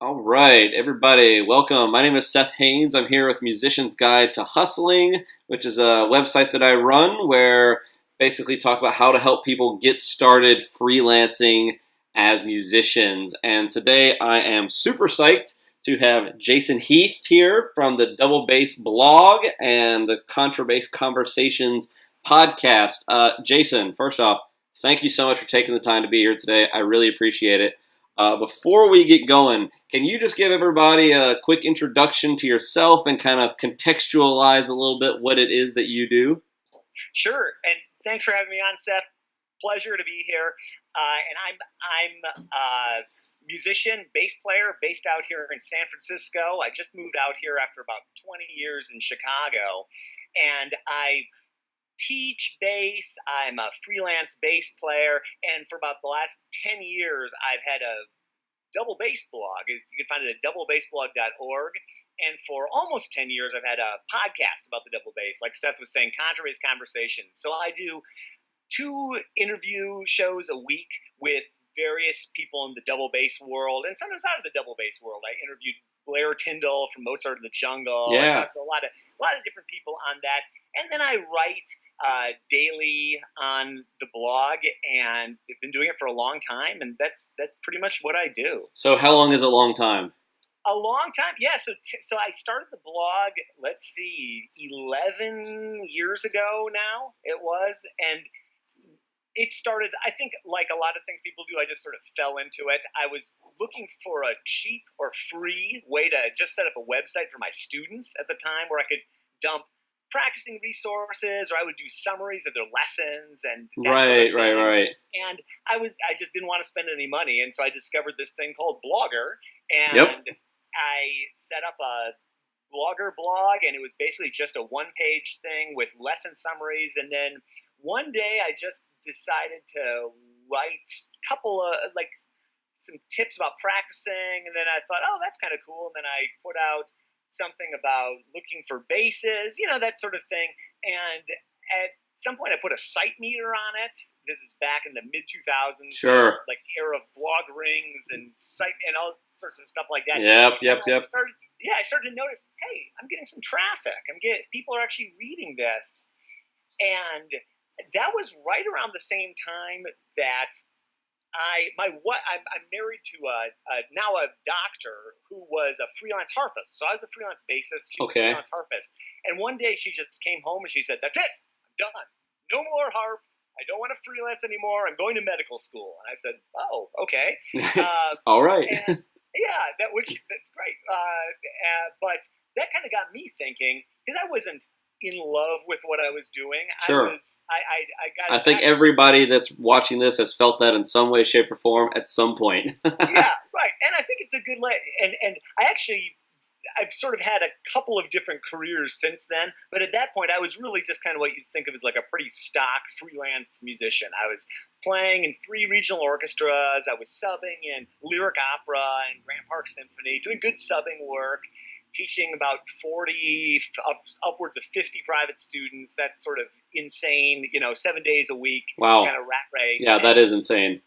All right, everybody, welcome. My name is Seth Haynes. I'm here with Musician's Guide to Hustling, which is a website that I run where basically talk about how to help people get started freelancing as musicians. And today I am super psyched to have Jason Heath here from the Double Bass blog and the Contrabass Conversations podcast. Jason, first off, thank you so much for taking the time to be here today. I really appreciate it. Before we get going, can you just give everybody a quick introduction to yourself and kind of contextualize a little bit what it is that you do? Sure, and thanks for having me on, Seth. Pleasure to be here. And I'm a musician, bass player, based out here in San Francisco. I just moved out here after about 20 years in Chicago, and I teach bass. I'm a freelance bass player, and for about the last 10 years, I've had a double bass blog. You can find it at doublebassblog.org. And for almost 10 years, I've had a podcast about the double bass, like Seth was saying, Contrabass Conversations. So I do 2 interview shows a week with various people in the double bass world, and sometimes out of the double bass world. I interviewed Blair Tyndall from Mozart in the Jungle. I Yeah. talked to a lot of different people on that, and then I write daily on the blog, and I've been doing it for a long time, and that's pretty much what I do. So, how long is a long time? A long time, yeah. So I started the blog. Let's see, 11 years ago now it was, and it started, I think, like a lot of things people do, I just sort of fell into it. I was looking for a cheap or free way to just set up a website for my students at the time where I could dump practicing resources, or I would do summaries of their lessons and that sort of thing. Right. And I just didn't want to spend any money, and so I discovered this thing called Blogger, and Yep. I set up a Blogger blog, and it was basically just a one-page thing with lesson summaries. And then one day I just decided to write a couple of some tips about practicing, and then I thought, oh, that's kind of cool. And then I put out something about looking for basses, that sort of thing. And at some point I put a site meter on it. This is back in the mid 2000s, Sure. like era of blog rings and site and all sorts of stuff like that. Yep. I started to notice, hey, I'm getting some traffic. People are actually reading this, and that was right around the same time that I'm married to now a doctor who was a freelance harpist. So I was a freelance bassist. She was a Okay. freelance harpist. And one day she just came home and she said, "That's it. I'm done. No more harp. I don't want to freelance anymore. I'm going to medical school." And I said, "Oh, okay." All right. And yeah, that's great. But that kind of got me thinking, because I wasn't in love with what I was doing. Sure. I got. I think everybody that's watching this has felt that in some way, shape, or form at some point. Yeah, right. And I think it's a good and I've sort of had a couple of different careers since then, but at that point I was really just kind of what you'd think of as like a pretty stock freelance musician. I was playing in 3 regional orchestras, I was subbing in lyric opera and Grand Park Symphony, doing good subbing work, teaching about 40 upwards of 50 private students. That's sort of insane, 7 days a week. Wow. Kind of rat race. Yeah, that is insane.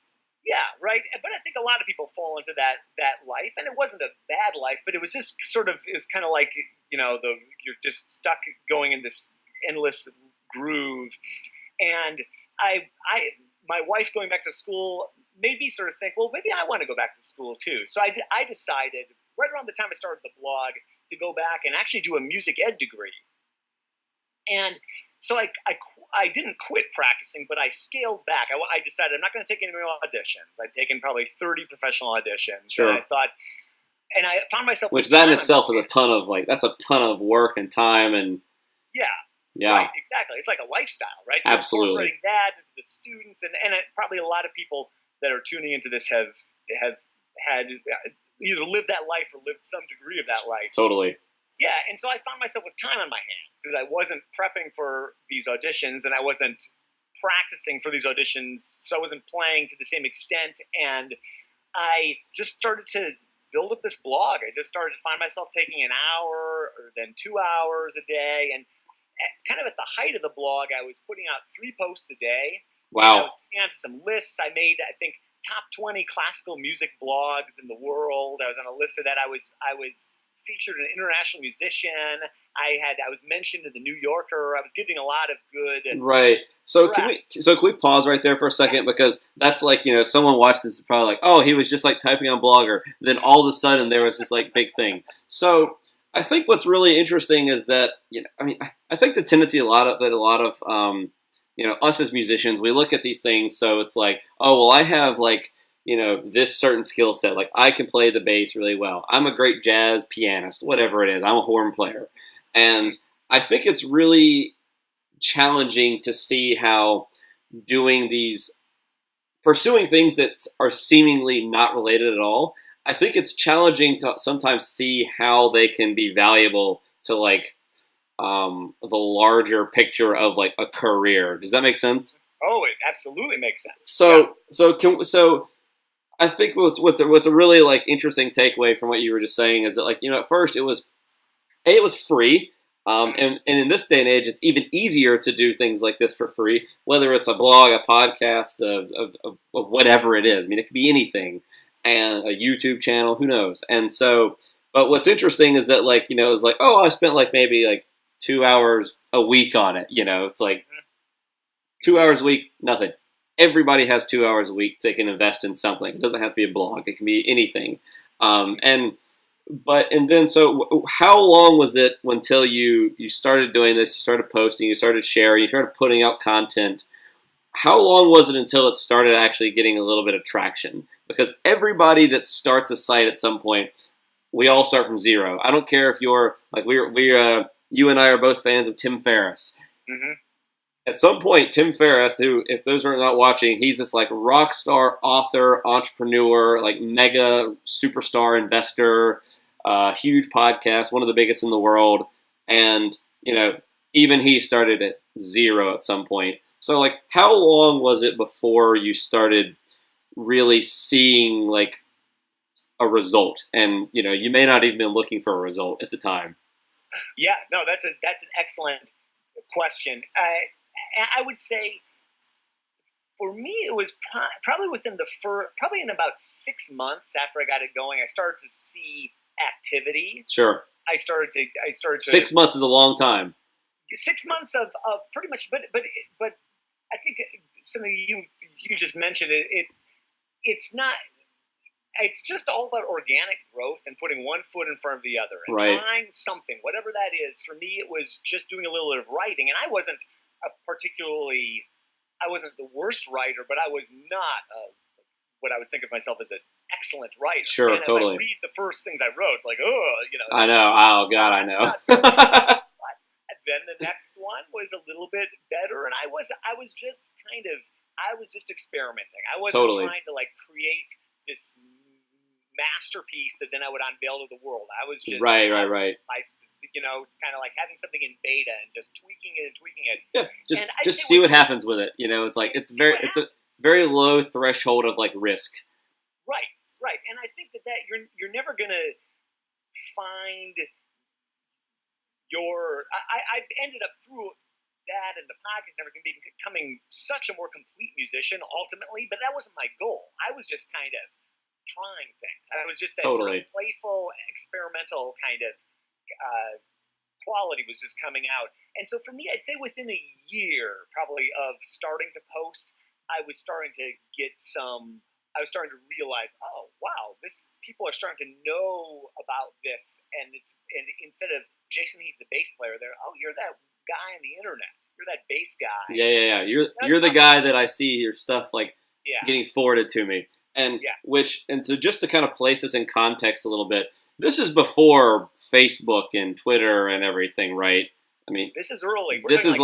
Yeah, right. But I think a lot of people fall into that life, and it wasn't a bad life, but it was just it was kind of like you're just stuck going in this endless groove. And my wife going back to school made me sort of think, well, maybe I want to go back to school too. So I decided right around the time I started the blog to go back and actually do a music ed degree. And so I didn't quit practicing, but I scaled back. I decided I'm not going to take any more auditions. I'd taken probably 30 professional auditions. Sure. And I thought, and I found myself... Which that in itself is that's a ton of work and time and... Yeah. Yeah. Right, exactly. It's like a lifestyle, right? So absolutely. Incorporating that into the students, and probably a lot of people that are tuning into this have had either lived that life or lived some degree of that life. Totally. Yeah, and so I found myself with time on my hands because I wasn't prepping for these auditions and I wasn't practicing for these auditions, so I wasn't playing to the same extent, and I just started to build up this blog. I just started to find myself taking an hour or then 2 hours a day, and kind of at the height of the blog, I was putting out 3 posts a day, And I Wow. was putting onto some lists. I made, I think, top 20 classical music blogs in the world. I was on a list of that. I was featured an international musician. I was mentioned in the New Yorker. I was getting a lot of good Right. So press. can we pause right there for a second, because that's like, someone watched this is probably like, oh, he was just like typing on Blogger. Then all of a sudden there was this like big thing. So I think what's really interesting is that, I think the tendency a lot of us as musicians, we look at these things. So it's like, oh, well, I have like, this certain skill set. Like I can play the bass really well. I'm a great jazz pianist, whatever it is. I'm a horn player. And I think it's really challenging to see how pursuing things that are seemingly not related at all. I think it's challenging to sometimes see how they can be valuable to like the larger picture of like a career. Does that make sense? Oh, it absolutely makes sense. So I think what's a really like interesting takeaway from what you were just saying is that, like, at first it was free. And in this day and age, it's even easier to do things like this for free, whether it's a blog, a podcast, of whatever it is. I mean, it could be anything, and a YouTube channel, who knows? And so, but what's interesting is that, like, it's like, oh, I spent like maybe like 2 hours a week on it. It's like 2 hours a week, nothing. Everybody has 2 hours a week they can invest in something. It doesn't have to be a blog. It can be anything. So how long was it until you started doing this, you started posting, you started sharing, you started putting out content? How long was it until it started actually getting a little bit of traction? Because everybody that starts a site at some point, we all start from zero. I don't care if you're like you and I are both fans of Tim Ferriss. Mm-hmm. At some point, Tim Ferriss, who, if those are not watching, he's this like rock star, author, entrepreneur, like mega superstar investor, huge podcast, one of the biggest in the world. And, even he started at zero at some point. So, like, how long was it before you started really seeing like a result? And, you may not even been looking for a result at the time. Yeah, no, that's an excellent question. I would say for me, it was probably within probably in about 6 months after I got it going, I started to see activity. Sure. I started to 6 months is a long time. 6 months of pretty much, but I think something you just mentioned it's not. It's just all about organic growth and putting one foot in front of the other and right. trying something, whatever that is. For me, it was just doing a little bit of writing, and I wasn't the worst writer, but I was not what I would think of myself as an excellent writer. Sure, and totally. If I read the first things I wrote, it's like, oh, I know. Oh God, I know. And then the next one was a little bit better, and I was just experimenting. I wasn't trying to like create this masterpiece that then I would unveil to the world. I was just right. It's kind of like having something in beta and just tweaking it. Yeah, just see what happens with it. It's like it's a very low threshold of like risk. Right, and I think that you're never gonna find I ended up through that and the podcast and everything becoming such a more complete musician ultimately, but that wasn't my goal. I was just kind of trying things. I was just that sort of playful, experimental kind of quality was just coming out. And so for me, I'd say within a year probably of starting to post, I was starting to realize, oh wow, people are starting to know about this, and instead of Jason Heath, the bass player, you're that guy on the internet. You're that bass guy. Yeah. You're the guy that I see your stuff like getting forwarded to me. And so just to kind of place this in context a little bit, this is before Facebook and Twitter and everything, right? I mean, this is early. This is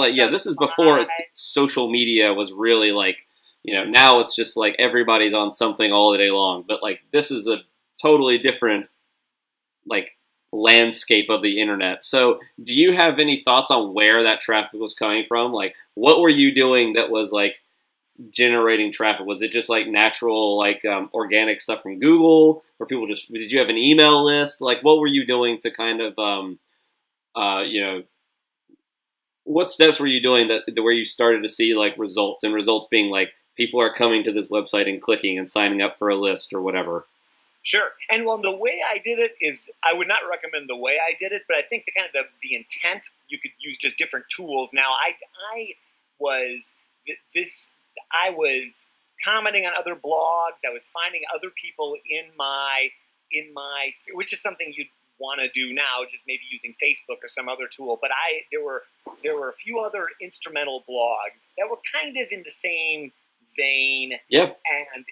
before social media was really like, now it's just like everybody's on something all the day long. But like this is a totally different like landscape of the internet. So do you have any thoughts on where that traffic was coming from? Like what were you doing that was like generating traffic? Was it just like natural, like organic stuff from Google, or did you have an email list? Like what were you doing to kind of what steps were you doing that where you started to see like results, and results being like people are coming to this website and clicking and signing up for a list or whatever? Sure. And well, the way I did it is, I would not recommend the way I did it, but I think the kind of the intent, you could use just different tools. Now, I was this, I was commenting on other blogs. I was finding other people in my, which is something you'd want to do now, just maybe using Facebook or some other tool. But there were a few other instrumental blogs that were kind of in the same vein, Yep.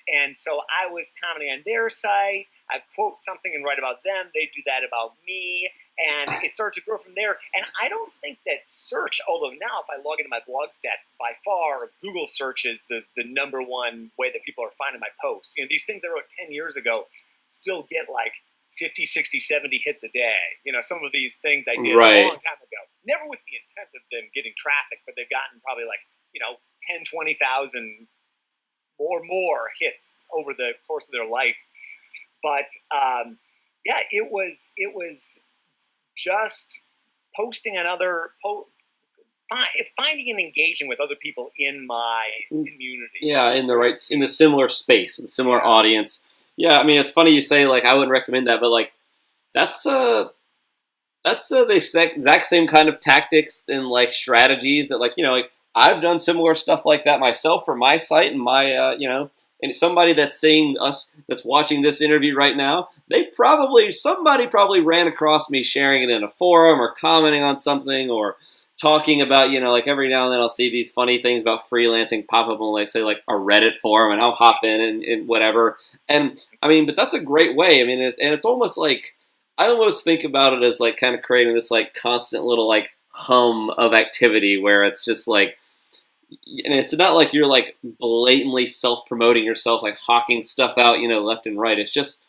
and so I was commenting on their site. I quote something and write about them. They do that about me, and it started to grow from there. And I don't think that search, although now if I log into my blog stats, by far Google search is the number one way that people are finding my posts. You know, these things I wrote 10 years ago still get like 50, 60, 70 hits a day. You know, some of these things I did a long time ago, never with the intent of them getting traffic, but they've gotten probably like, 10, 20,000 or more hits over the course of their life. But yeah, it was just posting finding and engaging with other people in my community. Yeah, in the similar space with a similar audience. Yeah, I mean, it's funny you say like I wouldn't recommend that, but like that's the exact same kind of tactics and like strategies that like I've done similar stuff like that myself for my site and my and somebody that's seeing us that's watching this interview right now, somebody probably ran across me sharing it in a forum or commenting on something or talking about like every now and then I'll see these funny things about freelancing pop up on like say like a Reddit forum, and I'll hop in and whatever. And I mean, but that's a great way. I mean, it's almost like I almost think about it as like kind of creating this like constant little like hum of activity where it's just like, and it's not like you're like blatantly self-promoting yourself, like hawking stuff out, left and right. It's just,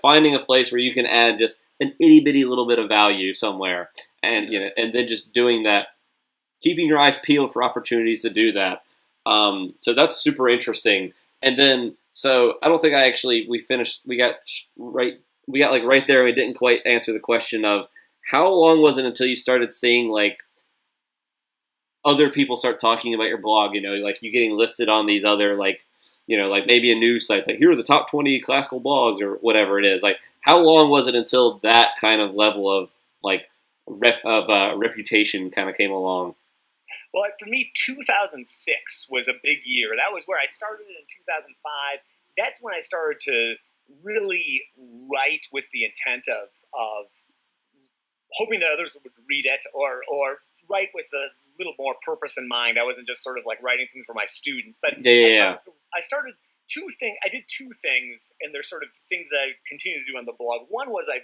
finding a place where you can add just an itty bitty little bit of value somewhere, and and then just doing that, keeping your eyes peeled for opportunities to do that. So that's super interesting. And then, so I don't think we finished. We got like right there. And we didn't quite answer the question of how long was it until you started seeing like other people start talking about your blog, like you getting listed on these other like, like maybe a news site, like here are the top 20 classical blogs or whatever it is. Like how long was it until that kind of level of like reputation kind of came along? Well, for me, 2006 was a big year. That was where I started in 2005. That's when I started to really write with the intent of hoping that others would read it, or write with a little more purpose in mind. I wasn't just sort of like writing things for my students, but I started two things. I did two things, and they're sort of things that I continue to do on the blog. One was I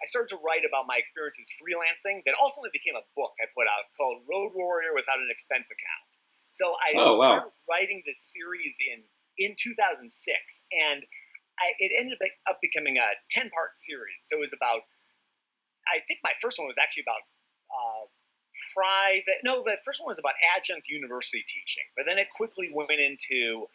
started to write about my experiences freelancing that ultimately became a book I put out called Road Warrior Without an Expense Account. So I started writing this series in 2006, and it ended up becoming a 10-part series. So it was about, I think my first one was actually about the first one was about adjunct university teaching, but then it quickly went into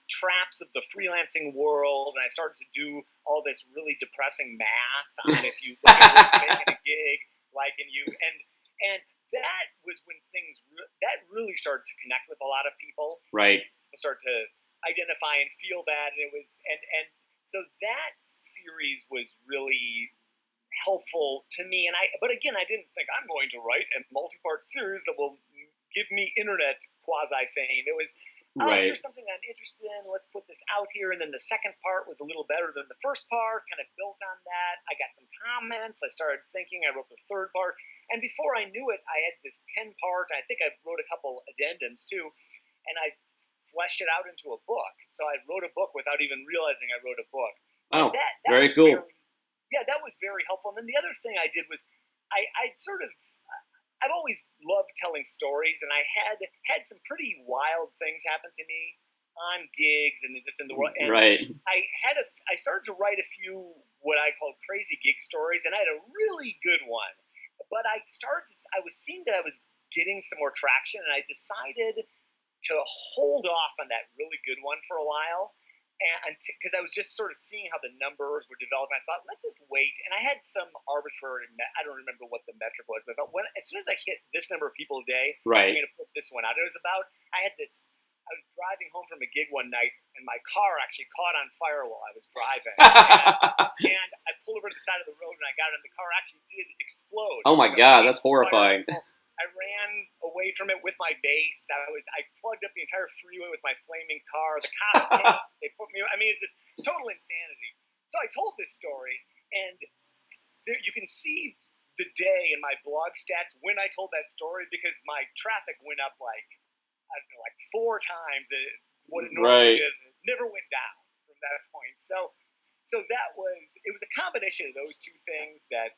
traps of the freelancing world, and I started to do all this really depressing math on if you making a gig, and that was when things that really started to connect with a lot of people. Right. People start to identify and feel that, and it was and so that series was really helpful to me. But again, I didn't think I'm going to write a multi-part series that will give me internet quasi fame. It was here's something I'm interested in. Let's put this out here. And then the second part was a little better than the first part. Kind of built on that. I got some comments. I started thinking. I wrote the third part, and before I knew it, I had this 10-part. I think I wrote a couple addendums too, and I fleshed it out into a book. So I wrote a book without even realizing I wrote a book. Oh, that very cool. That was very helpful. And then the other thing I did was I've always loved telling stories, and I had some pretty wild things happen to me on gigs and just in the world. And I started to write a few what I called crazy gig stories, and I had a really good one. But I was seeing that I was getting some more traction, and I decided to hold off on that really good one for a while. and because I was just sort of seeing how the numbers were developing, I thought, let's just wait. And I had some arbitrary, I don't remember what the metric was, but I thought, as soon as I hit this number of people a day, I'm going to put this one out. It was about, I was driving home from a gig one night, and my car actually caught on fire while I was driving. And I pulled over to the side of the road, and I got in. The car actually did explode. Oh my God, that's horrifying. I ran away from it with my bass. I plugged up the entire freeway with my flaming car. The cops came. They put me. I mean, it's just total insanity. So I told this story, and you can see the day in my blog stats when I told that story, because my traffic went up like 4 times what it normally did. It never went down from that point. So it was a combination of those two things that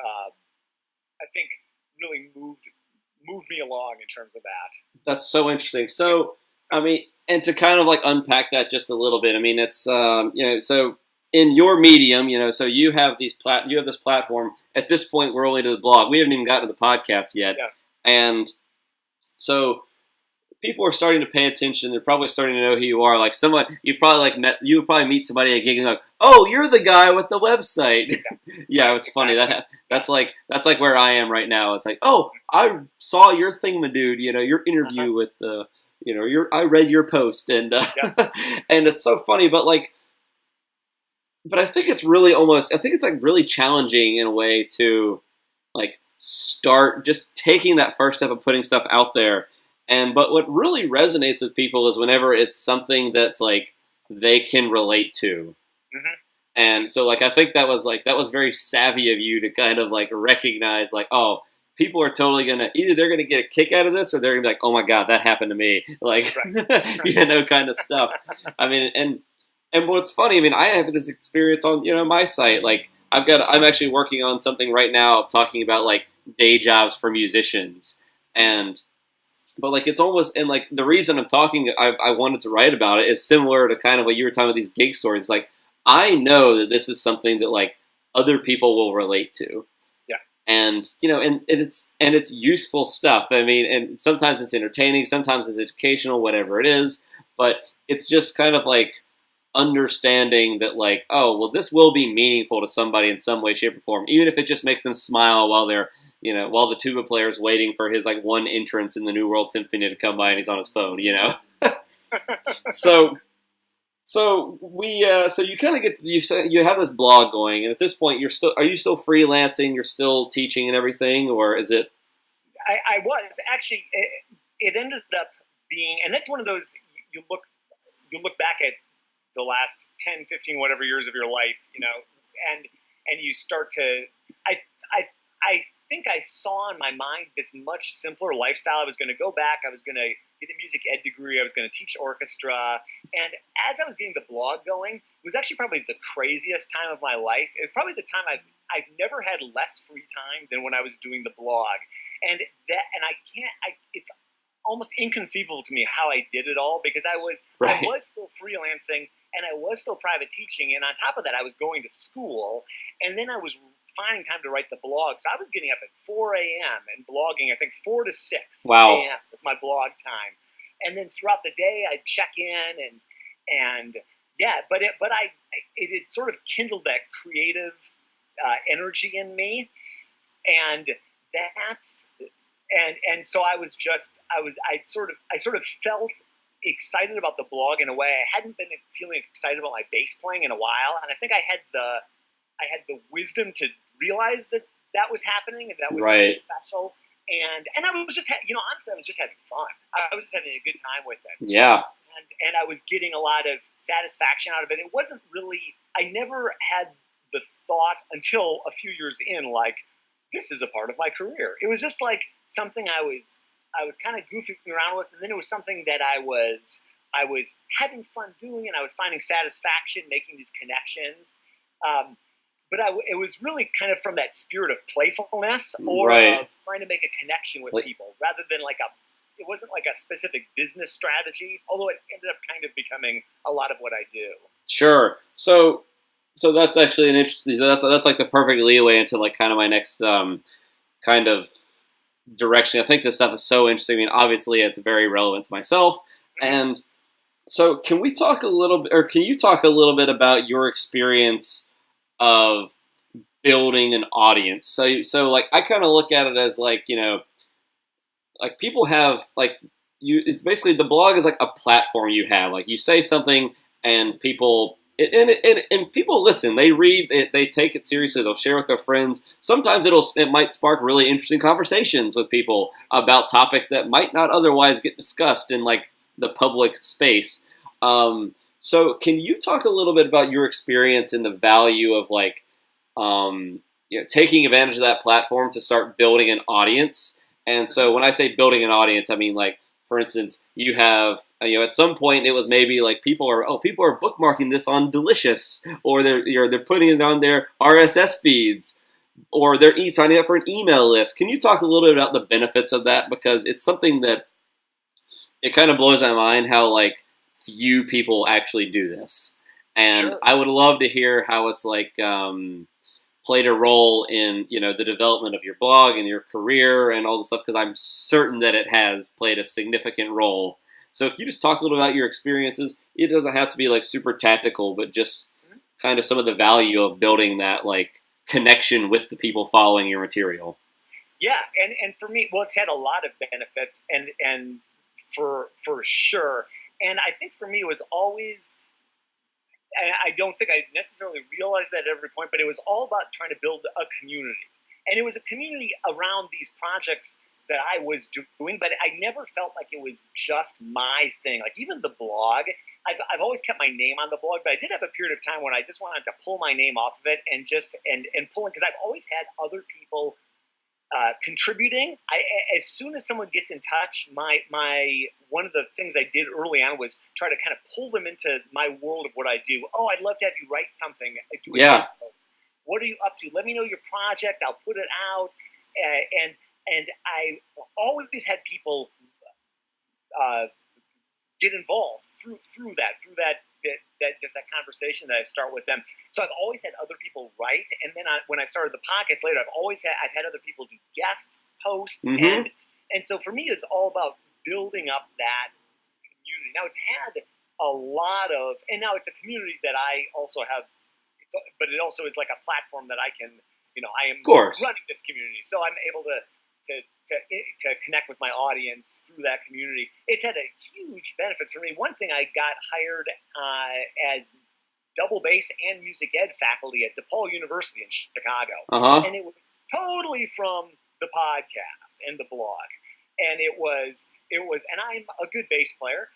I think really moved me along in terms of that. That's so interesting. So, I mean, and to kind of like unpack that just a little bit, I mean, it's so in your medium, so you have this platform. At this point, we're only to the blog. We haven't even gotten to the podcast yet, and so people are starting to pay attention. They're probably starting to know who you are. Like you would probably meet somebody at a gig and like, oh, you're the guy with the website. Yeah, it's funny. That's like where I am right now. It's like, oh, I saw your thingamadude, your interview with the, I read your post, and and it's so funny, but I think it's really like really challenging in a way to like start just taking that first step of putting stuff out there. But what really resonates with people is whenever it's something that's like they can relate to. Mm-hmm. And so I think that was very savvy of you to kind of like recognize like, oh, people are totally they're gonna get a kick out of this, or they're gonna be like, oh my God, that happened to me. Like, kind of stuff. I mean, and what's funny, I mean, I have this experience on, my site. Like I'm actually working on something right now of talking about like day jobs for musicians, but like it's almost, and like the reason I wanted to write about it is similar to kind of what you were talking about, these gig stories. It's like, I know that this is something that like other people will relate to. Yeah. And, and it's useful stuff. I mean, and sometimes it's entertaining, sometimes it's educational, whatever it is, but it's just kind of like understanding that like, oh, well, this will be meaningful to somebody in some way, shape, or form, even if it just makes them smile while they're, while the tuba player's waiting for his like one entrance in the New World Symphony to come by and he's on his phone, So you kind of get to, you have this blog going, and at this point are you still freelancing? You're still teaching and everything, or is it? I was actually. It ended up being, and that's one of those you look back at the last 10, 15, whatever years of your life, and you start to. I think I saw in my mind this much simpler lifestyle. I was going to go back. I was going to get a music ed degree. I was going to teach orchestra. And as I was getting the blog going, it was actually probably the craziest time of my life. It was probably the time I've never had less free time than when I was doing the blog. It's almost inconceivable to me how I did it all, because I was still freelancing and I was still private teaching. And on top of that, I was going to school, and then I was finding time to write the blog. So I was getting up at 4 a.m. and blogging, I think 4 to 6 a.m. was my blog time. And then throughout the day, I'd check in but it sort of kindled that creative energy in me. And so I sort of felt excited about the blog in a way I hadn't been feeling excited about my bass playing in a while. And I think I had the wisdom to realize that was happening and that was something special. And I was just, honestly, I was just having fun. I was just having a good time with it. Yeah. And I was getting a lot of satisfaction out of it. It wasn't really, I never had the thought until a few years in, like, this is a part of my career. It was just like something I was kind of goofing around with. And then it was something that I was having fun doing, and I was finding satisfaction making these connections. But it was really kind of from that spirit of playfulness, or of trying to make a connection with people, rather than it wasn't like a specific business strategy, although it ended up kind of becoming a lot of what I do. Sure. So that's actually an interesting, that's like the perfect leeway into like kind of my next kind of direction. I think this stuff is so interesting. I mean, obviously it's very relevant to myself, and So can we talk a little bit, or can you talk a little bit about your experience of building an audience? So like I kind of look at it as like, like people have like it's basically the blog is like a platform you have. Like you say something and people and people listen. They read it. They take it seriously. They'll share with their friends. Sometimes it might spark really interesting conversations with people about topics that might not otherwise get discussed in like the public space. So can you talk a little bit about your experience and the value of like taking advantage of that platform to start building an audience? And so when I say building an audience, I mean like, for instance, you have, at some point it was maybe like people are bookmarking this on Delicious, or they're putting it on their RSS feeds, or they're signing up for an email list. Can you talk a little bit about the benefits of that? Because it's something that it kind of blows my mind how like few people actually do this, and Sure. I would love to hear how it's like. Played a role in the development of your blog and your career and all the stuff, because I'm certain that it has played a significant role. So if you just talk a little about your experiences, it doesn't have to be like super tactical, but just kind of some of the value of building that like connection with the people following your material. Yeah, and for me, well, it's had a lot of benefits, and for sure. And I think for me, it was always. I don't think I necessarily realized that at every point, but it was all about trying to build a community, and it was a community around these projects that I was doing. But I never felt like it was just my thing. Like even the blog, I've always kept my name on the blog, but I did have a period of time when I just wanted to pull my name off of it and just and pull it, because I've always had other people contributing. As soon as someone gets in touch, my one of the things I did early on was try to kind of pull them into my world of what I do. Oh, I'd love to have you write something. Do a Yeah. post. What are you up to? Let me know your project. I'll put it out. And I always had people uh, get involved through that just that conversation that I start with them. So I've always had other people write, and then when I started the podcast later, I've had other people do guest posts, Mm-hmm. and so for me, it's all about building up that community. Now it's had a lot of, and now it's a community that I also have. But it also is like a platform that I can, I am Of course. running this community, so I'm able to connect with my audience through that community. It's had a huge benefit for me. One thing, I got hired as double bass and music ed faculty at DePaul University in Chicago, Uh-huh. and it was totally from the podcast and the blog, and and I'm a good bass player,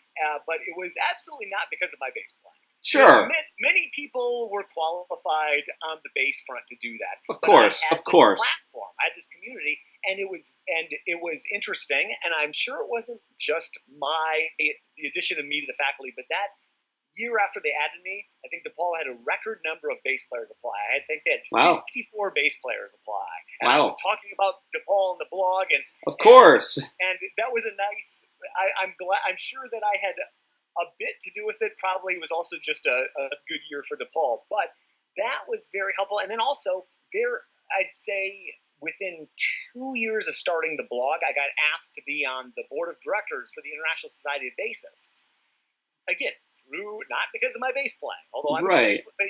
but it was absolutely not because of my bass playing. Sure. Many people were qualified on the bass front to do that. Of But I course. had Of this course. platform. I had this community, and it was interesting. And I'm sure it wasn't just the addition of me to the faculty, but that year after they added me, I think DePaul had a record number of bass players apply. I think they had Wow. 54 bass players apply, and I Wow. was talking about DePaul in the blog, Of course. and that was a nice. I'm glad. I'm sure that I had a bit to do with it. Probably was also just a good year for DePaul, but that was very helpful. And then also I'd say within 2 years of starting the blog, I got asked to be on the board of directors for the International Society of Bassists. Again, through not because of my bass playing, although I'm Right. but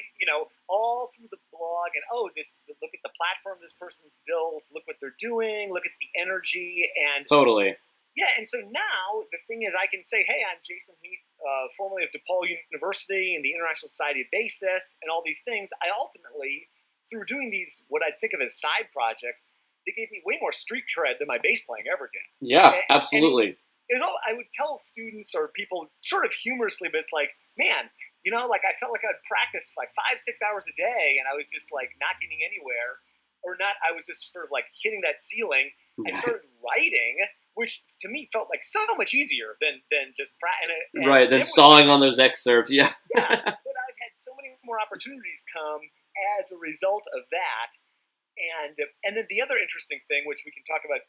all through the blog, and look at the platform this person's built, look what they're doing, look at the energy, and Totally. yeah, and so now the thing is, I can say, "Hey, I'm Jason Heath, formerly of DePaul University and the International Society of Bassists, and all these things." I ultimately, through doing these, what I'd think of as side projects, they gave me way more street cred than my bass playing ever did. Yeah, And absolutely. it was all I would tell students or people, sort of humorously, but it's like, man, like I felt like I'd practice like 5-6 hours a day, and I was just like not getting anywhere, or not. I was just sort of like hitting that ceiling. I started writing, which to me felt like so much easier than just Right, then sawing on those excerpts. Yeah. yeah. But I've had so many more opportunities come as a result of that, and then the other interesting thing, which we can talk about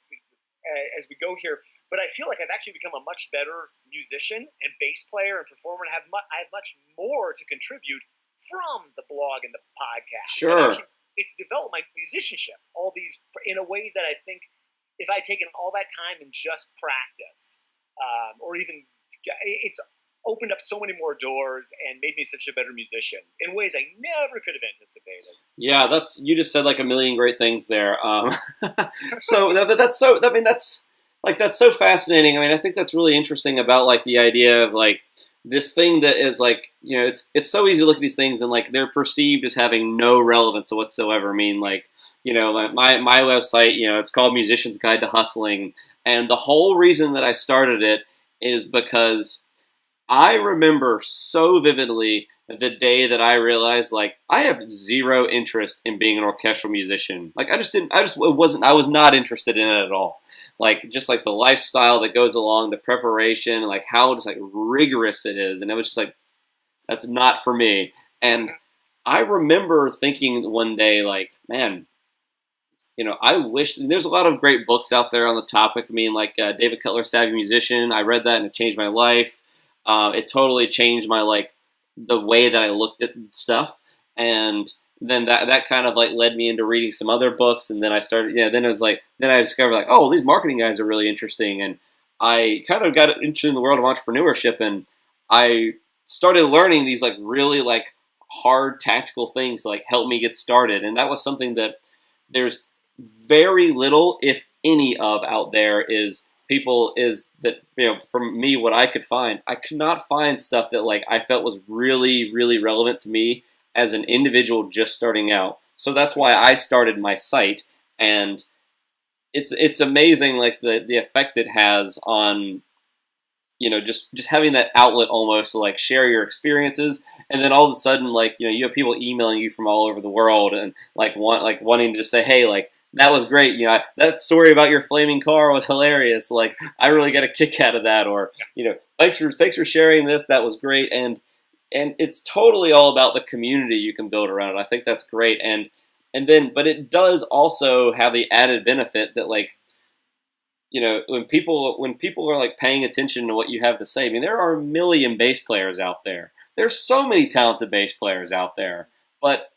as we go here, but I feel like I've actually become a much better musician and bass player and performer, and I have much more to contribute from the blog and the podcast. Sure. Actually, it's developed my musicianship, all these, in a way that I think if I'd taken all that time and just practiced, or even opened up so many more doors and made me such a better musician in ways I never could have anticipated. Yeah, you just said like a million great things there. So that's so. I mean, that's so fascinating. I mean, I think that's really interesting about like the idea of like this thing that is like it's so easy to look at these things and like they're perceived as having no relevance whatsoever. I mean, like like my website, it's called Musician's Guide to Hustling, and the whole reason that I started it is because I remember so vividly the day that I realized, like, I have zero interest in being an orchestral musician. Like, I was not interested in it at all. Like, just like the lifestyle that goes along, the preparation, like how just like rigorous it is. And it was just like, that's not for me. And I remember thinking one day, like, man, I wish there's a lot of great books out there on the topic. I mean, like David Cutler's Savvy Musician. I read that and it changed my life. It totally changed my like the way that I looked at stuff, and then that kind of like led me into reading some other books, and then I started. Yeah, then it was like then I discovered like, oh, these marketing guys are really interesting, and I kind of got interested in the world of entrepreneurship, and I started learning these like really like hard tactical things to, like help me get started, and that was something that there's very little, if any, of out there is people is that from me what I could find, I could not find stuff that like I felt was really really relevant to me as an individual just starting out. So that's why I started my site, and it's amazing like the effect it has on just having that outlet almost to like share your experiences, and then all of a sudden like you have people emailing you from all over the world and like wanting to just say, hey, like that was great, that story about your flaming car was hilarious, like I really got a kick out of that, or thanks for sharing this, that was great. And it's totally all about the community you can build around it. I think that's great, and then but it does also have the added benefit that like when people are like paying attention to what you have to say. I mean, there are a million bass players out there. There's so many talented bass players out there, but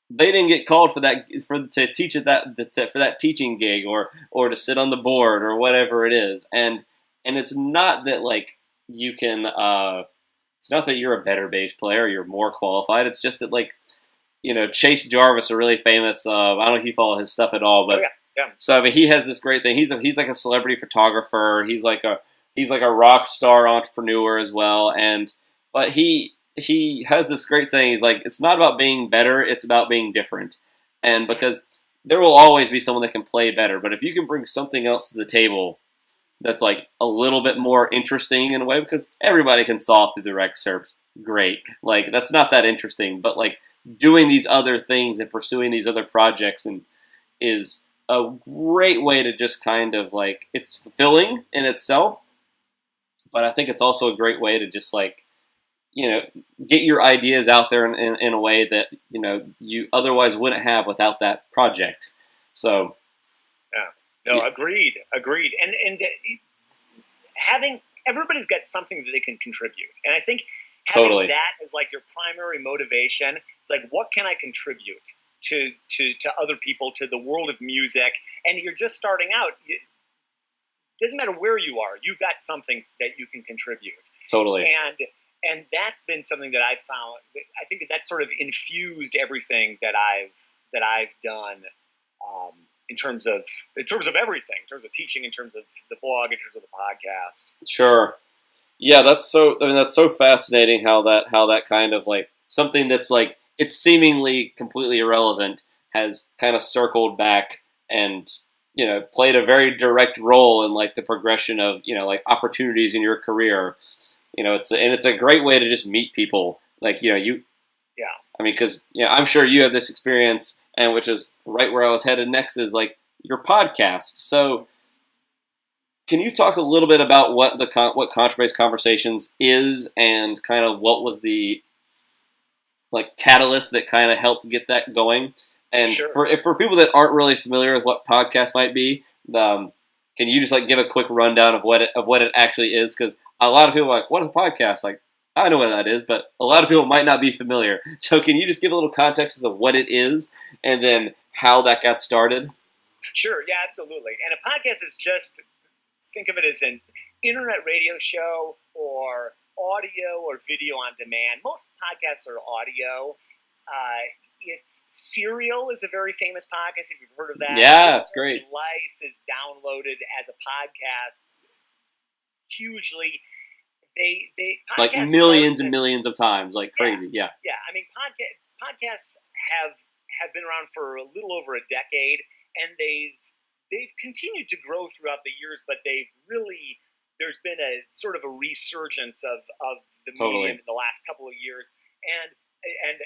they didn't get called for to teach at for that teaching gig or to sit on the board or whatever it is. And it's not that like you can. It's not that you're a better bass player, you're more qualified. It's just that like Chase Jarvis, a really famous. I don't know if you follow his stuff at all, but. Oh, yeah. Yeah. So, but he has this great thing. He's like a celebrity photographer. He's like a rock star entrepreneur as well. But he has this great saying. He's like, it's not about being better. It's about being different. And because there will always be someone that can play better, but if you can bring something else to the table that's like a little bit more interesting in a way, because everybody can saw through the excerpts, great. Like that's not that interesting, but like doing these other things and pursuing these other projects is a great way to just kind of like, it's fulfilling in itself, but I think it's also a great way to just like, get your ideas out there in a way that, you otherwise wouldn't have without that project. So. Yeah. No, agreed. And having, everybody's got something that they can contribute. And I think having totally. That as like your primary motivation, it's like, what can I contribute to other people, to the world of music, and you're just starting out. It doesn't matter where you are, you've got something that you can contribute. Totally. And that's been something that I've found. I think that sort of infused everything that I've done in terms of everything, in terms of teaching, in terms of the blog, in terms of the podcast. Sure. Yeah, that's so fascinating how that kind of like something that's like it's seemingly completely irrelevant has kind of circled back and played a very direct role in like the progression of like opportunities in your career. It's a great way to just meet people. Like yeah. I mean, because I'm sure you have this experience, and which is right where I was headed next is like your podcast. So, can you talk a little bit about what what Contrabass Conversations is, and kind of what was the like catalyst that kind of helped get that going? And sure. for people that aren't really familiar with what podcast might be, can you just like give a quick rundown of what it actually is? Because a lot of people are like, what is a podcast? Like, I know what that is, but a lot of people might not be familiar. So can you just give a little context as of what it is and then how that got started? Sure, yeah, absolutely. And a podcast is just, think of it as an internet radio show or audio or video on demand. Most podcasts are audio. It's Serial is a very famous podcast, if you've heard of that. Yeah, it's great. Life is downloaded as a podcast hugely. They like millions and millions of times, like crazy. Yeah. I mean, podcasts have been around for a little over a decade, and they've continued to grow throughout the years, but there's been a sort of a resurgence of the medium in the last couple of years. And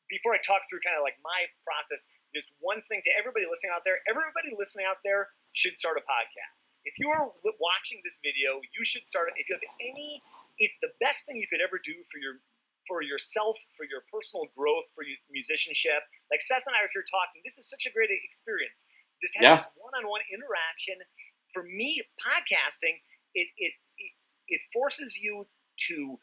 before I talk through kind of like my process, just one thing to everybody listening out there. Everybody listening out there should start a podcast. If you are watching this video, you should start. If you have it's the best thing you could ever do for yourself, for your personal growth, for your musicianship. Like Seth and I are here talking. This is such a great experience. Just having this one-on-one interaction. For me, podcasting, it forces you to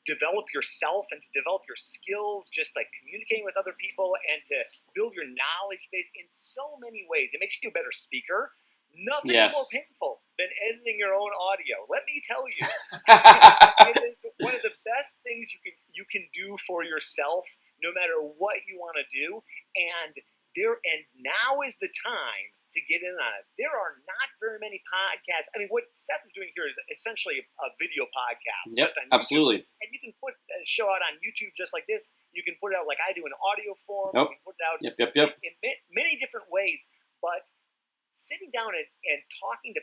develop yourself and to develop your skills, just like communicating with other people and to build your knowledge base in so many ways. It makes you a better speaker. Nothing more painful than editing your own audio. Let me tell you, it is one of the best things you can do for yourself, no matter what you want to do. And now is the time to get in on it. There are not very many podcasts. I mean, what Seth is doing here is essentially a video podcast. Yep, absolutely. And you can put a show out on YouTube just like this. You can put it out like I do in audio form. Yep. You can put it out in many different ways. But sitting down and talking to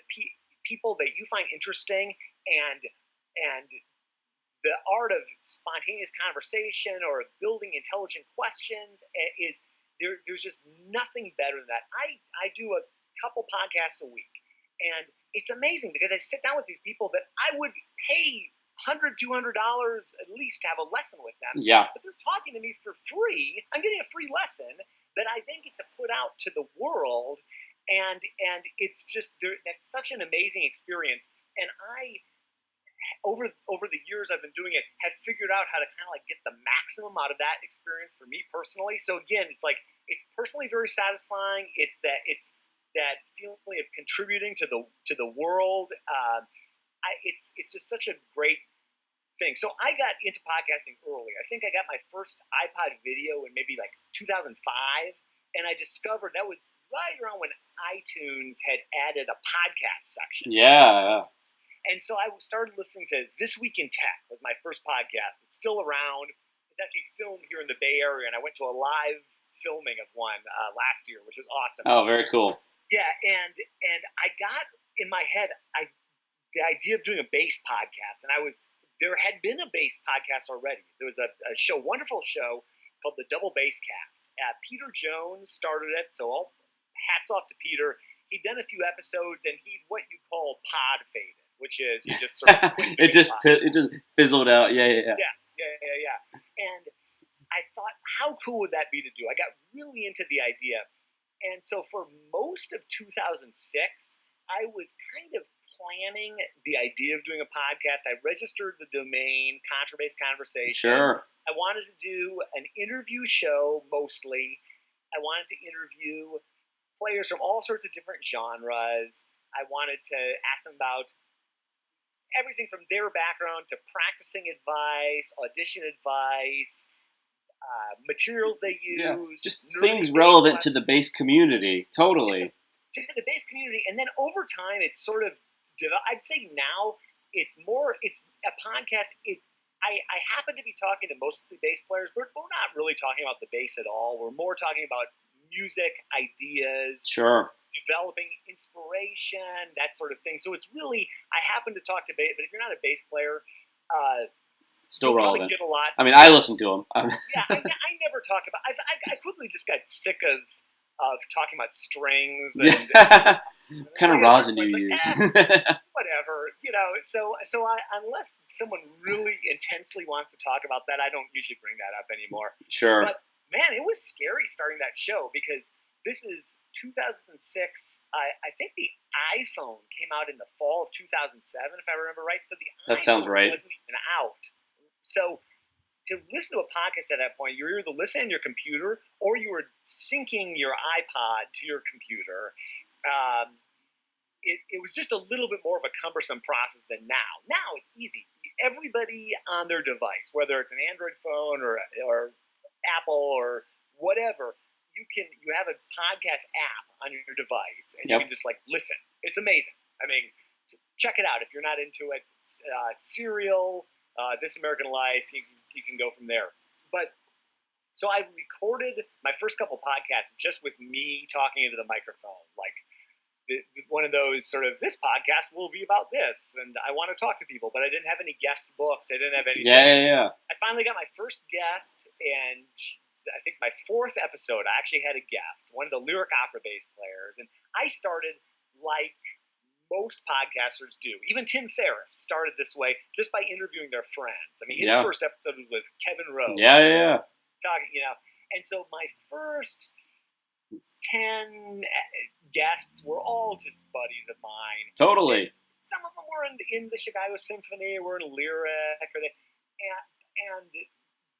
people that you find interesting and the art of spontaneous conversation or building intelligent questions is there's just nothing better than that. I do a couple podcasts a week, and it's amazing because I sit down with these people that I would pay $100, $200 at least to have a lesson with them. Yeah. But they're talking to me for free. I'm getting a free lesson that I then get to put out to the world, and it's just that's such an amazing experience. And I, over the years I've been doing it, have figured out how to kind of like get the maximum out of that experience for me personally. So again, it's personally very satisfying. It's that feeling of contributing to the world. It's just such a great thing. So I got into podcasting early. I think I got my first iPod video in maybe like 2005, and I discovered that was right around when iTunes had added a podcast section. Yeah. And so I started listening to This Week in Tech was my first podcast. It's still around. It's actually filmed here in the Bay Area, and I went to a live filming of one last year, which was awesome. Oh, very cool. Yeah, and I got in my head the idea of doing a bass podcast, and there had been a bass podcast already. There was a wonderful show called the Double Bass Cast. Peter Jones started it, so all hats off to Peter. He'd done a few episodes, and he'd what you call pod faded, which is you just sort of it just fizzled out. Yeah. And I thought, how cool would that be to do? I got really into the idea, and so for most of 2006, I was kind of planning the idea of doing a podcast. I registered the domain Contrabass Conversations. Sure. I wanted to do an interview show mostly. I wanted to interview players from all sorts of different genres. I wanted to ask them about everything from their background to practicing advice, audition advice, materials they use. Just things relevant to the bass community. Totally. To the bass community. And then over time, it's sort of, I'd say now, it's a podcast. I happen to be talking to mostly bass players, but we're not really talking about the bass at all. We're more talking about music, ideas, sure, developing inspiration, that sort of thing. So it's really, I happen to talk to bass, but if you're not a bass player, still relevant. Get a lot. I mean, I listen to them. Yeah, I never talk about. I quickly just got sick of talking about strings and what kind of rosin do you use? Whatever, So unless someone really intensely wants to talk about that, I don't usually bring that up anymore. Sure. But man, it was scary starting that show because this is 2006. I think the iPhone came out in the fall of 2007, if I remember right. So the that sounds right. Wasn't even out. So to listen to a podcast at that point, you were either listening on your computer or you were syncing your iPod to your computer. It was just a little bit more of a cumbersome process than now. Now it's easy. everybody on their device, whether it's an Android phone or Apple or whatever, you have a podcast app on your device, and you can just like listen. It's amazing. I mean, check it out if you're not into it. Serial, This American Life, you can go from there. But so I recorded my first couple podcasts just with me talking into the microphone, like one of those sort of, this podcast will be about this, and I want to talk to people, but I didn't have any guests booked. I didn't have anything. Yeah. I finally got my first guest, and I think my fourth episode, I actually had a guest, one of the lyric opera bass players, and I started like most podcasters do. Even Tim Ferriss started this way, just by interviewing their friends. I mean, his first episode was with Kevin Rose. Yeah. Talking, and so my first 10 guests were all just buddies of mine. Totally. And some of them were in the Chicago Symphony, were in lyric, and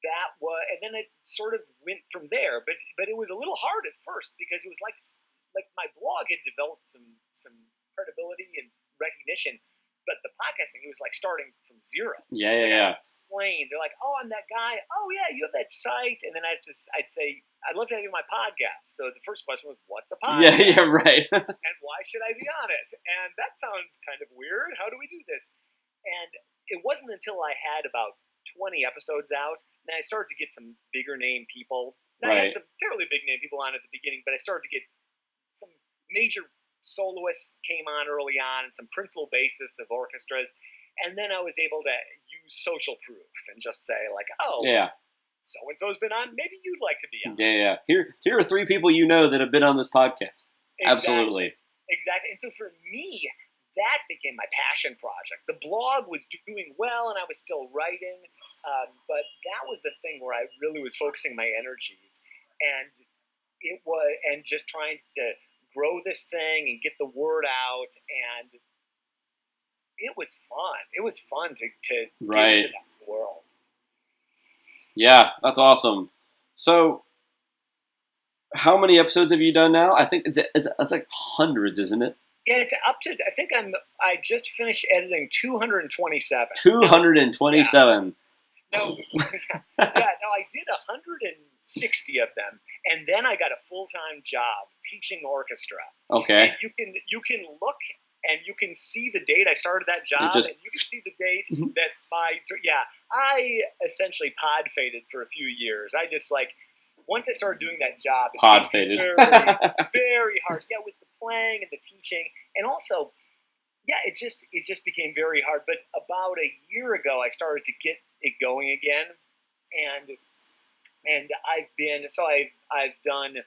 that was, and then it sort of went from there. But it was a little hard at first because it was like my blog had developed some credibility and recognition. But the podcasting, it was like starting from zero. Yeah. Explain. They're like, "Oh, I'm that guy. Oh, yeah, you have that site." And then I'd say, "I'd love to have you on my podcast." So the first question was, "What's a podcast?" Yeah, right. And why should I be on it? And that sounds kind of weird. How do we do this? And it wasn't until I had about 20 episodes out, and I started to get some bigger name people. I had some fairly big name people on at the beginning, but I started to get some major soloists came on early on, and some principal bassists of orchestras, and then I was able to use social proof and just say like, "Oh, so and so's been on. Maybe you'd like to be on." Yeah. Here are 3 people you know that have been on this podcast. Absolutely. Exactly. And so for me, that became my passion project. The blog was doing well, and I was still writing, but that was the thing where I really was focusing my energies, and just trying to grow this thing and get the word out, and it was fun. It was fun to get into that world. Yeah, that's awesome. So, how many episodes have you done now? I think it's like hundreds, isn't it? Yeah, it's up to. I just finished editing 227. 227. No, I did 160 of them, and then I got a full-time job teaching orchestra. Okay. And you can look and you can see the date I started that job, and you can see the date that I essentially pod faded for a few years. I just once I started doing that job, pod faded, very, very hard. Yeah, with the playing and the teaching, and also, it just became very hard. But about a year ago, I started to get it going again, and I've done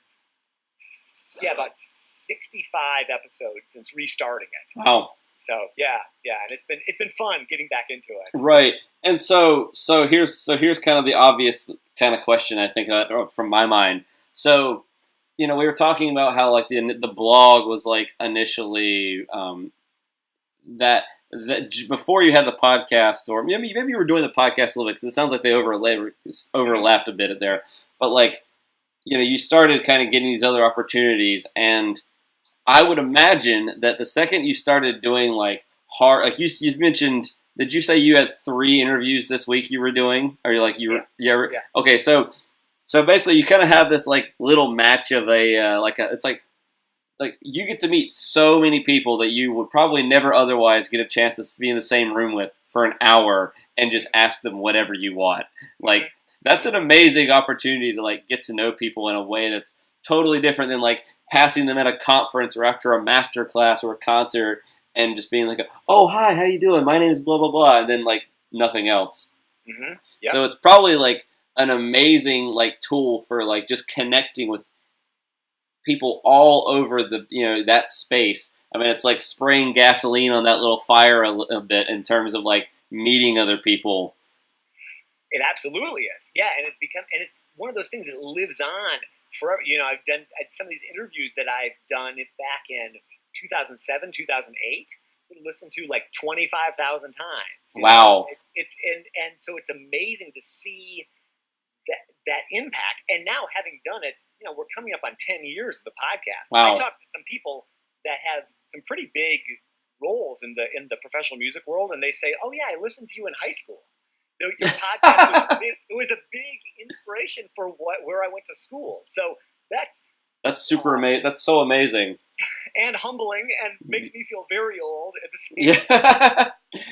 about 65 episodes since restarting it. Wow. So and it's been fun getting back into it. Right. And so here's kind of the obvious kind of question, I think, from my mind. So, we were talking about how like the blog was like initially that before you had the podcast, or maybe you were doing the podcast a little bit, because it sounds like they overlapped a bit there. But like, you started kind of getting these other opportunities, and I would imagine that the second you started doing like hard, like you mentioned, did you say you had 3 interviews this week you were doing? Or yeah. Okay, so basically you kind of have this like little match of it's like you get to meet so many people that you would probably never otherwise get a chance to be in the same room with for an hour and just ask them whatever you want. Like, that's an amazing opportunity to like get to know people in a way that's totally different than like passing them at a conference or after a master class or a concert and just being like, "Oh, hi, how you doing? My name is blah, blah, blah," and then like nothing else. Mm-hmm. Yep. So it's probably like an amazing like tool for like just connecting with people all over the that space. I mean, it's like spraying gasoline on that little fire a bit in terms of like meeting other people. It absolutely is. Yeah, and it's one of those things that lives on forever. I've done some of these interviews that I've done back in 2007, 2008. Listened to like 25,000 times. Wow. It's so it's amazing to see that impact. And now, having done it, we're coming up on 10 years of the podcast. Wow. I talked to some people that have some pretty big roles in the professional music world, and they say, "Oh yeah, I listened to you in high school. Your podcast it was a big inspiration for where I went to school." So That's super amazing. That's so amazing. And humbling, and makes me feel very old at the same time. Yeah.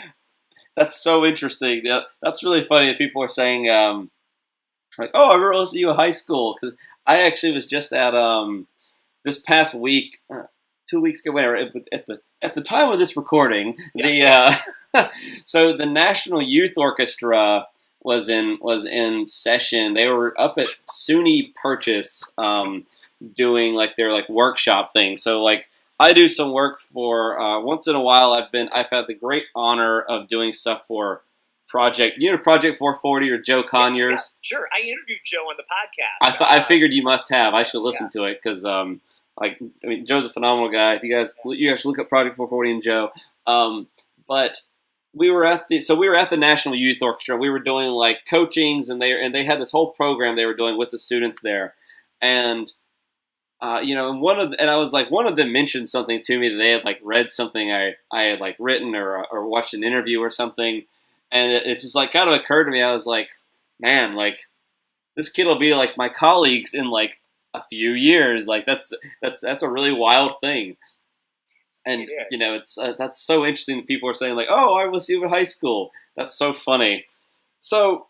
That's so interesting. Yeah, that's really funny that people are saying, like, "Oh, I remember listening to you in high school." Because I actually was just at this past week, 2 weeks ago, whatever. At the time of this recording, so the National Youth Orchestra was in session. They were up at SUNY Purchase, doing like their like workshop thing. So like I do some work for once in a while. I've had the great honor of doing stuff for Project 440 or Joe Conyers. Yeah, sure. I interviewed Joe on the podcast. I figured you must have. I should listen to it because Joe's a phenomenal guy. If you guys should look up Project 440 and Joe. But we were at the National Youth Orchestra. We were doing like coachings, and they had this whole program they were doing with the students there, and one of them mentioned something to me that they had like read something I had like written or watched an interview or something, and it just like kind of occurred to me. I was like, man, like this kid will be like my colleagues in like a few years. Like that's a really wild thing. And it's that's so interesting that people are saying like, "Oh, I was you in high school." That's so funny. So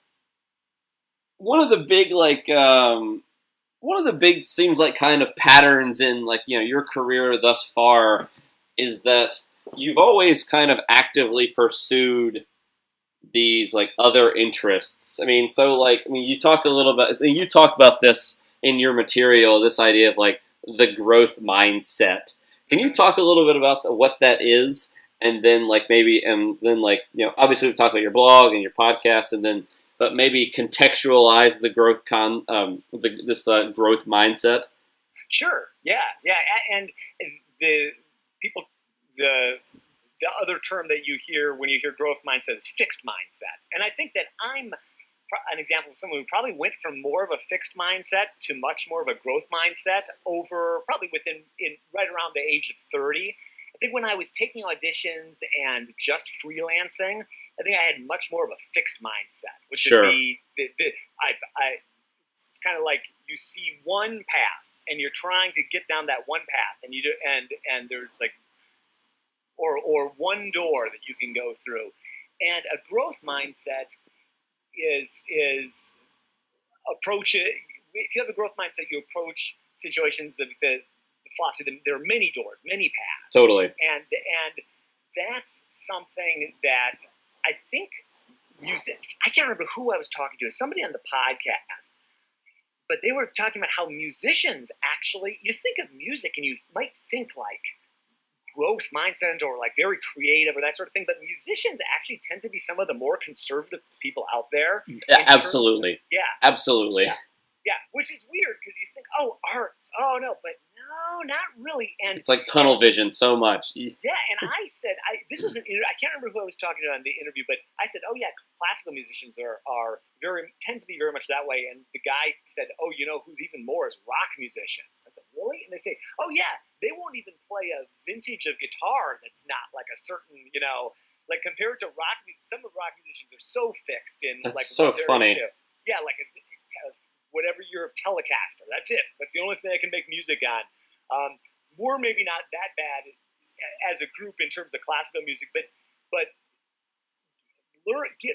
one of the big seems like kind of patterns in like your career thus far is that you've always kind of actively pursued these like other interests. You talk a little bit. You talk about this in your material. This idea of like the growth mindset. Can you talk a little bit about what that is, and then obviously we've talked about your blog and your podcast, but maybe contextualize the growth growth mindset. Sure. Yeah. And the other term that you hear when you hear growth mindset is fixed mindset, and I think that I'm an example of someone who probably went from more of a fixed mindset to much more of a growth mindset over probably right around the age of 30. I think when I was taking auditions and just freelancing, I think I had much more of a fixed mindset, which would be it's kind of like you see one path and you're trying to get down that one path, and you do, and there's like or one door that you can go through, and a growth mindset is approach it. If you have a growth mindset, you approach situations that the philosophy. There are many doors, many paths. Totally. And that's something that I think I can't remember who I was talking to. Somebody on the podcast, but they were talking about how musicians actually. You think of music and you might think like growth mindset or like very creative or that sort of thing, but musicians actually tend to be some of the more conservative people out there. Absolutely. Absolutely. Yeah, which is weird because you think, oh, arts. Oh no, but no, not really. And it's like tunnel vision so much. Yeah, and I said, this was I can't remember who I was talking to on the interview, but I said, oh yeah, classical musicians tend to be very much that way. And the guy said, oh, who's even more is rock musicians. I said, really? And they say, oh yeah, they won't even play a vintage of guitar that's not like a certain, like compared to rock music. Some of rock musicians are so fixed in that's like so funny. Yeah, like whatever year of Telecaster. That's it. That's the only thing I can make music on. We're maybe not that bad as a group in terms of classical music, but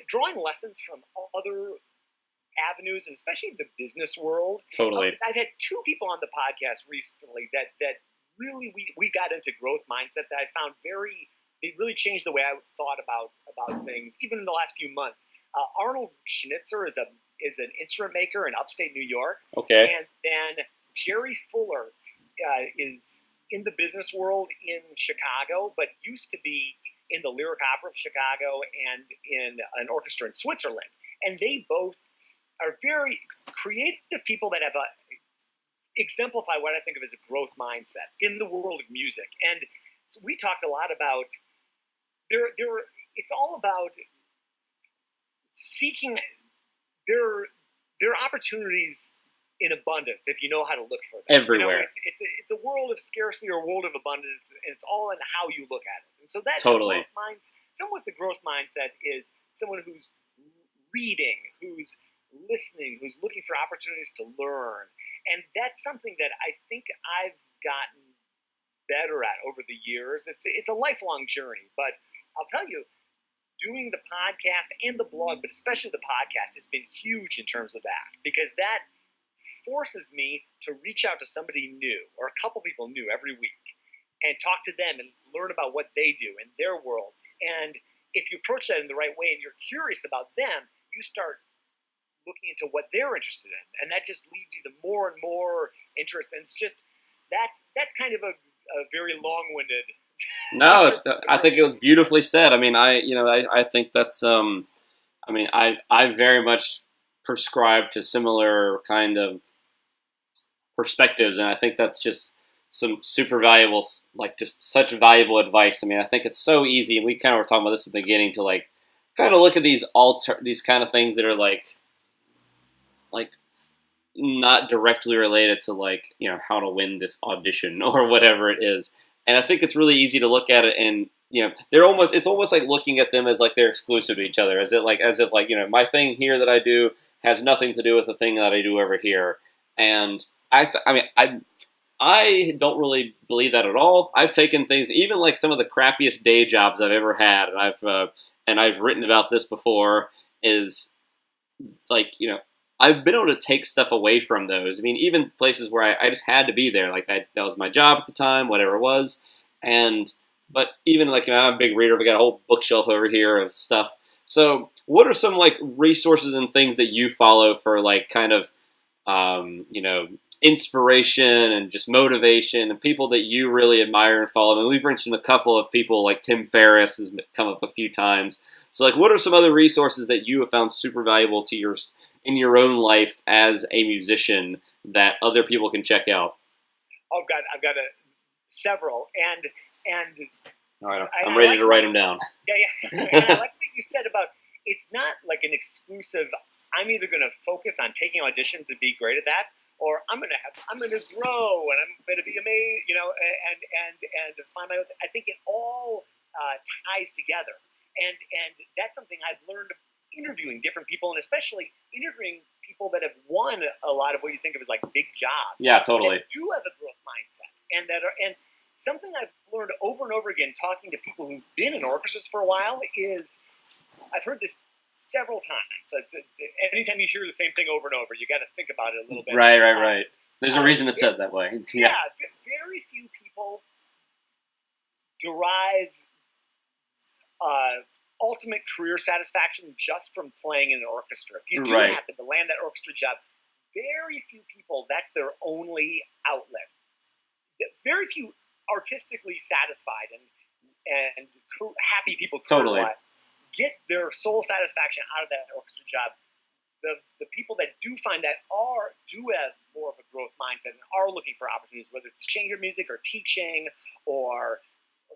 drawing lessons from other avenues, and especially the business world. Totally. I've had two people on the podcast recently that really we got into growth mindset that I found they really changed the way I thought about things, even in the last few months. Arnold Schnitzer is an instrument maker in upstate New York. Okay. And then Jerry Fuller is in the business world in Chicago, but used to be in the Lyric Opera of Chicago and in an orchestra in Switzerland. And they both are very creative people that have exemplify what I think of as a growth mindset in the world of music. And so we talked a lot about it's all about seeking there are opportunities in abundance if you know how to look for them. Everywhere. It's a world of scarcity or a world of abundance, and it's all in how you look at it. And so that Totally. someone with the growth mindset is someone who's reading, who's listening, who's looking for opportunities to learn. And that's something that I think I've gotten better at over the years. It's a lifelong journey, but I'll tell you, doing the podcast and the blog, but especially the podcast, has been huge in terms of that, because that forces me to reach out to somebody new or a couple people new every week and talk to them and learn about what they do in their world. And if you approach that in the right way and you're curious about them, you start looking into what they're interested in, and that just leads you to more and more interest. And it's just that's kind of a very long-winded. No, I think it was beautifully said. I mean, I think that's I very much prescribe to similar kind of perspectives, and I think that's just some super valuable, like just such valuable advice. I mean, I think it's so easy, and we kind of were talking about this at the beginning, to like kind of look at these kind of things that are like not directly related to like, you know, how to win this audition or whatever it is. And I think it's really easy to look at it and, you know, it's almost like looking at them as like they're exclusive to each other, as if like, you know, my thing here that I do has nothing to do with the thing that I do over here. And I don't really believe that at all. I've taken things, even like some of the crappiest day jobs I've ever had, and I've written about this before, is like, you know, I've been able to take stuff away from those. I mean, even places where I just had to be there, like that was my job at the time, whatever it was. But even like, you know, I'm a big reader. We got a whole bookshelf over here of stuff. So what are some like resources and things that you follow for like kind of, you know, inspiration and just motivation, and people that you really admire and follow? And we've mentioned a couple of people, like Tim Ferriss has come up a few times. So like, what are some other resources that you have found super valuable to in your own life as a musician that other people can check out? Oh God, I've got several, and all right, I'm ready to write them down. Yeah. And I like what you said about it's not like an exclusive. I'm either going to focus on taking auditions and be great at that, or I'm going to grow and I'm going to be amazing, you know, and find my own. I think it all ties together, and that's something I've learned interviewing different people, and especially interviewing people that have won a lot of what you think of as like big jobs. Yeah, totally. That do have a growth mindset, and something I've learned over and over again talking to people who've been in orchestras for a while is, I've heard this several times. So anytime you hear the same thing over and over, you got to think about it a little bit. Right. There's a reason it's said that way. Yeah, very few people derive ultimate career satisfaction just from playing in an orchestra. If you do happen to land that orchestra job, very few people, that's their only outlet. Very few artistically satisfied and happy people career-wise get their soul satisfaction out of that orchestra job. The people that do find that do have more of a growth mindset and are looking for opportunities, whether it's chamber music or teaching or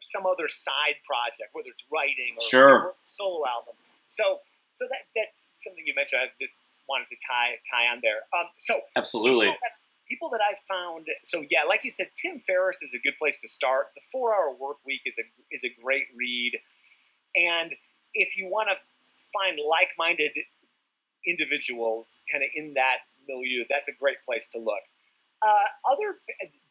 some other side project, whether it's writing or solo album. So that's something you mentioned. I just wanted to tie on there. So absolutely. People that I've found. So yeah, like you said, Tim Ferriss is a good place to start. The 4-Hour Workweek is a great read, and if you want to find like-minded individuals kind of in that milieu, that's a great place to look.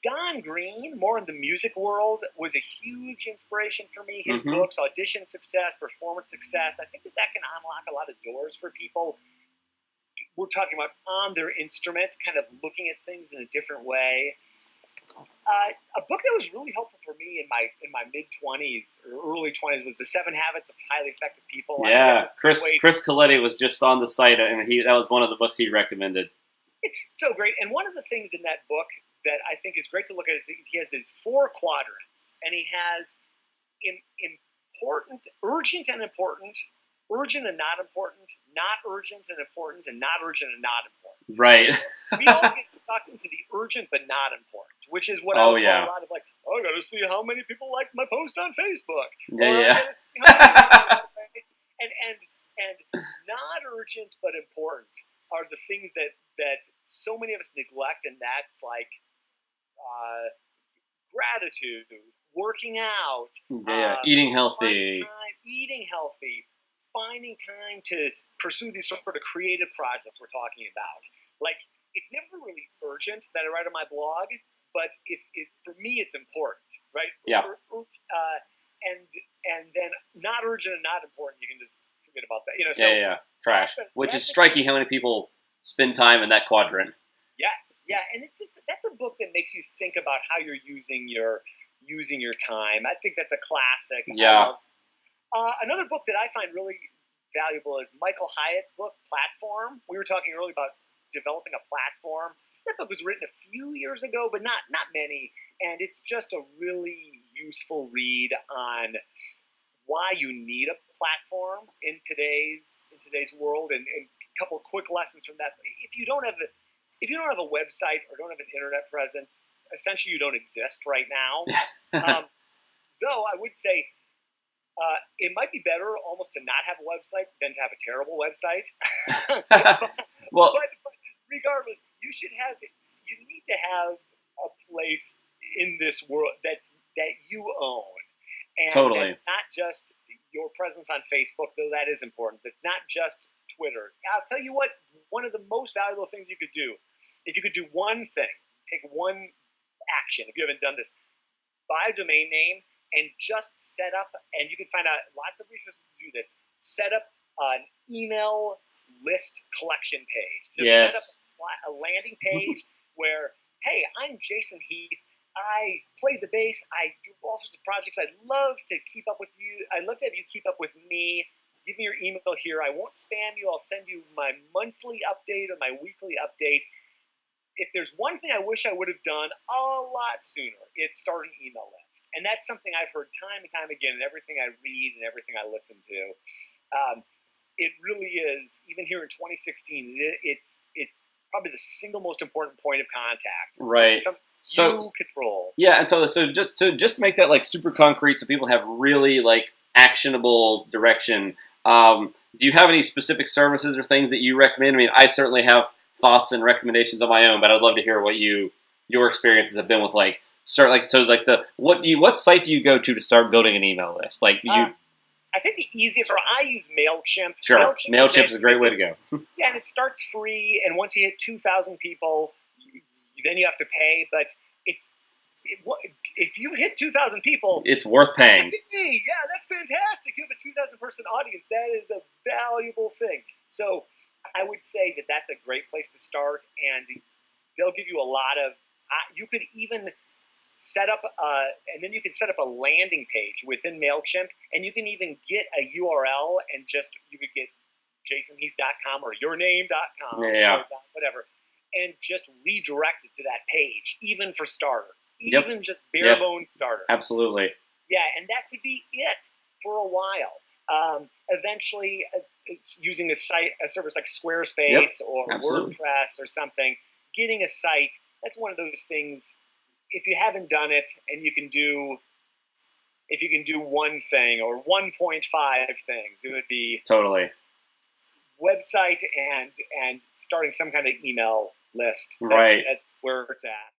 Don Green, more in the music world, was a huge inspiration for me. His books, Audition Success, Performance Success, I think that can unlock a lot of doors for people. We're talking about on their instrument, kind of looking at things in a different way. A book that was really helpful for me in my mid-20s or early 20s was The 7 Habits of Highly Effective People. Yeah, Chris Coletti was just on the site, and that was one of the books he recommended. It's so great. And one of the things in that book that I think is great to look at is he has these 4 quadrants, and he has important, urgent and important, urgent and not important, not urgent and important, and not urgent and not important. Right. We all get sucked into the urgent but not important, which is what I would call a lot of like, I got to see how many people like my post on Facebook. And not urgent but important are the things that so many of us neglect, and that's like gratitude, working out, eating healthy, eating healthy, finding time to pursue these sort of creative projects we're talking about. Like, it's never really urgent that I write on my blog, but for me, it's important, right? Yeah. And then not urgent and not important, you can just forget about that. So trash. Which is striking how many people spend time in that quadrant. Yes, yeah, and that's a book that makes you think about how you're using your time. I think that's a classic. Yeah. Another book that I find really valuable is Michael Hyatt's book, Platform. We were talking earlier about developing a platform. That book was written a few years ago, but not many, and it's just a really useful read on why you need a platform in today's world, and a couple of quick lessons from that. If you don't have a website or don't have an internet presence, essentially you don't exist right now. Though I would say it might be better almost to not have a website than to have a terrible website. but regardless, you need to have a place in this world that you own. And totally. That's not just your presence on Facebook, though that is important. It's not just Twitter. I'll tell you what, one of the most valuable things you could do, if you could do one thing, take one action, if you haven't done this, buy a domain name and just set up, and you can find out lots of resources to do this, set up an email list collection page. Just set up a landing page where, hey, I'm Jason Heath. I play the bass. I do all sorts of projects. I'd love to keep up with you. I'd love to have you keep up with me. Give me your email here. I won't spam you. I'll send you my monthly update or my weekly update. If there's one thing I wish I would have done a lot sooner, it's start an email list. And that's something I've heard time and time again in everything I read and everything I listen to. It really is, even here in 2016, it's probably the single most important point of contact. Right. You control. Yeah, and so just to make that like super concrete, so people have really like actionable direction. Do you have any specific services or things that you recommend? I mean, I certainly have thoughts and recommendations of my own, but I'd love to hear what your experiences have been with what site do you go to start building an email list? Like I think the easiest, or I use MailChimp. Sure, MailChimp is a great way to go. Yeah, and it starts free, and once you hit 2,000 people, then you have to pay. But if you hit 2,000 people, it's worth paying. Yeah, that's fantastic. You have a 2,000 person audience. That is a valuable thing. So I would say that that's a great place to start, and they'll give you a lot of. You could even set up, and then you can set up a landing page within MailChimp, and you can even get a URL and you could get jasonheath.com or yourname.com or whatever, and just redirect it to that page, even for starters, even just bare bones starters. Absolutely. Yeah, and that could be it for a while. Eventually, it's using a service like Squarespace or WordPress or something, getting a site, that's one of those things. If you haven't done it, and if you can do one thing or 1.5 things, it would be totally website and starting some kind of email list. Right. That's where it's at.